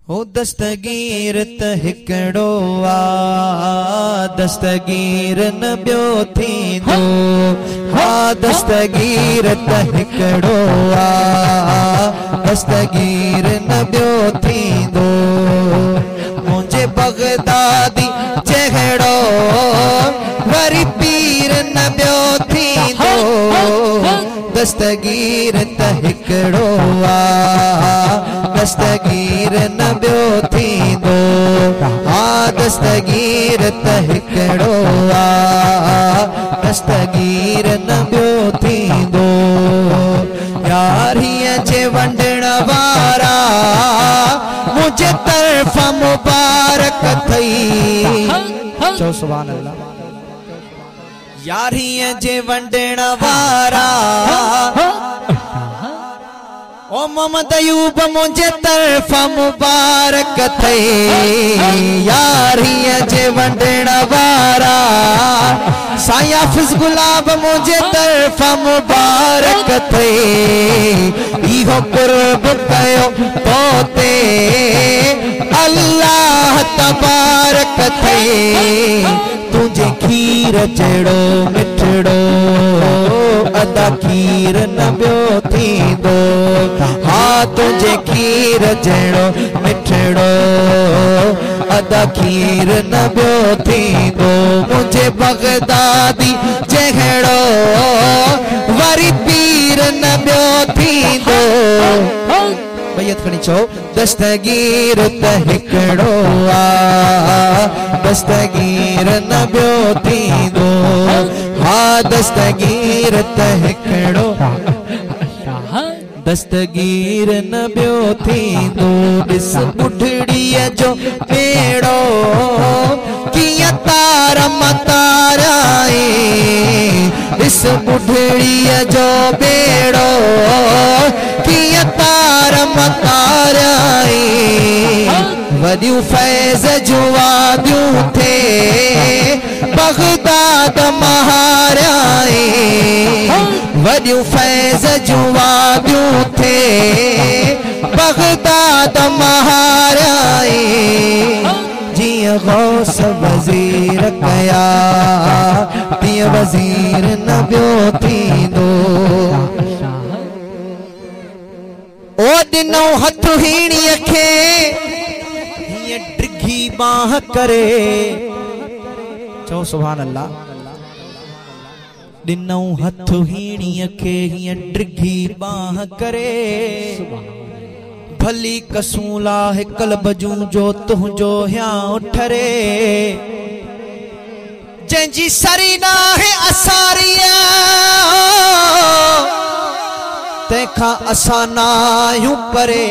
हो दस्तगीर त हिकड़ो आ, दस्तगीर न ॿियो थींदो। हा दस्तगीर त हिकड़ो आ, दस्तगीर न ॿियो थींदो। मुंहिंजे बगदादी जहिड़ो वरी पीर न ॿियो थींदो। दस्तगीर त हिकड़ो आ, दस्तगीर न ॿियो थींदो। हा दस्तगीर त हिकड़ो आ, दस्तगीर न ॿियो थींदो। यारीअ जे वंडण वारा मुझे तरफ़ मुबारक थई। चओ सुभान अल्लाह। यारीअ जे वंडण वारा ओ मोहम्मद अयूब मुझे तरफ़ मुबारक थे। यारीअ जे वंडण वारा साईं हाफ़िज़ गुलाब मुझे तरफ़ मुबारक थे। इहो कुर्ब कयो तोते अल्लाह तबारक थे। तुझे खीर जड़ो मिठड़ो अदा खीर न ॿियो थींदो। हा तुझे खीर जड़ो मिठड़ो अदा खीर न ॿियो थींदो। मुझे बगदादी जहिड़ो वरी पीर न ॿियो थींदो। बैत खणी चओ दस्तगीर त हिकड़ो आ, दस्तगीर न ॿियो थींदो। हा दस्तगीर त हिकड़ो, दस्तगीर न ॿियो थींदो। ॾिस बुढ़ड़ीअ जो बेड़ो कीअं तार मताराए। ॾिस बुढ़ड़ीअ जो बेड़ो कीअं तार मताराए। वॾियूं फैज़ जूं वादियूं थे बगदाद महाराए। वॾियूं फैज़ जूं वादियूं थे बगदाद महाराए। जियां गौस वज़ीर कया तीअं वज़ीर न ॿियो थींदो। ओ ॾिनो हथ हीणीअ खे हीअं डिघी बाह करे। चओ सुभान अल्लाह। ॾिनो हथ हीणीअ खे हीअं डिघी बाह करे। भली कसूला हिकल बजूं जो तुंहिंजो हियां उठरे। जंहिंजी सरी नाहे असारिया तंहिंखां असां नाहियूं परे।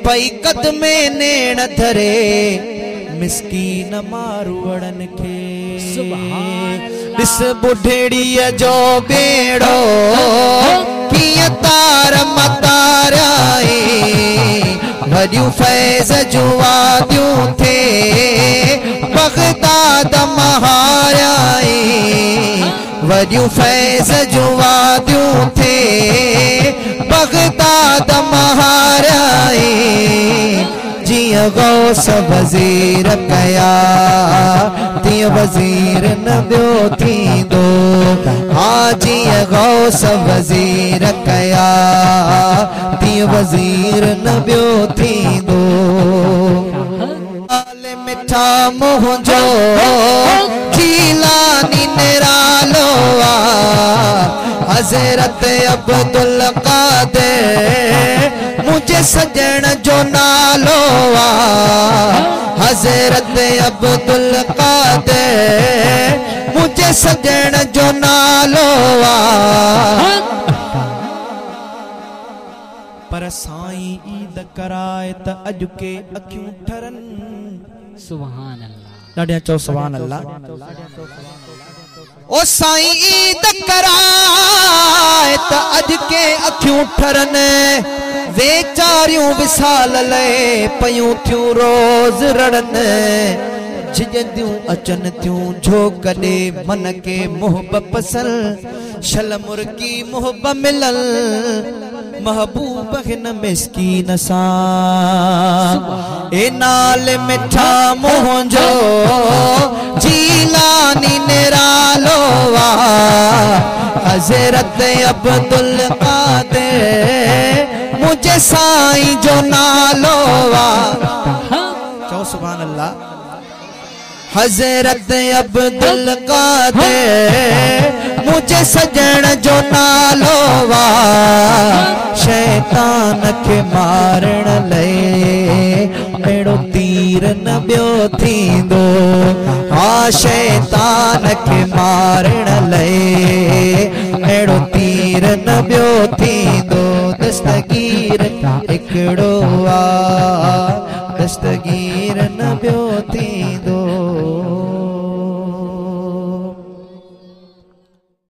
पई कदमे नेण धरे मिस्कीन मारूड़न खे। ॾिस बुढ़ड़ीअ जो बेड़ो कीअं तार मताराए। वॾियूं फैज़ जूं वादियूं थे बगदाद महाराए। वॾियूं फैज़ जूं वादियूं थे बगदाद महाराए। जियां गौस वज़ीर कया तीअं वज़ीर न ॿियो थींदो। हा जियां गौस वज़ीर कया तीअं वज़ीर न ॿियो थींदो। मिठा मुंहिंजो खीलानी निरालो आ। हज़रत अब्दुल कादिर मुझे सजण जो नालो आ। हज़रत अब्दुल कादिर मुझे सजण जो नालो आ। पर साईं ईद कराए त अॼु के अखियूं ठरन। सुभान अल्लाह। ॾाढा चओ सुभान अल्लाह। ओ साईं ईद कराए त अॼु के अखियूं ठरन। वेचारियूं विसाल लए पयूं थियूं रोज़ रड़न। झिजंदियूं अचनि थियूं जो कॾे मन के मुहब पसल। शल मुर्गी मुहब मिलल महबूब हिन मिस्कीन सां ए नाल मिठा मुंहिंजो जीलानी निरालो वा हज़रत अब्दुल कादिर मुझे साईं जो नालो वा चओ सुभान अल्लाह हज़रत अब्दुल कादिर मुझे सजण जो नालो वा शैतान के मारण लए अहिड़ो तीर न ॿियो थींदो हाँ शैतान के मारण लए अहिड़ो तीर न ॿियो थींदो दस्तगीर हिकिड़ो आ दस्तगीर न ॿियो थींदो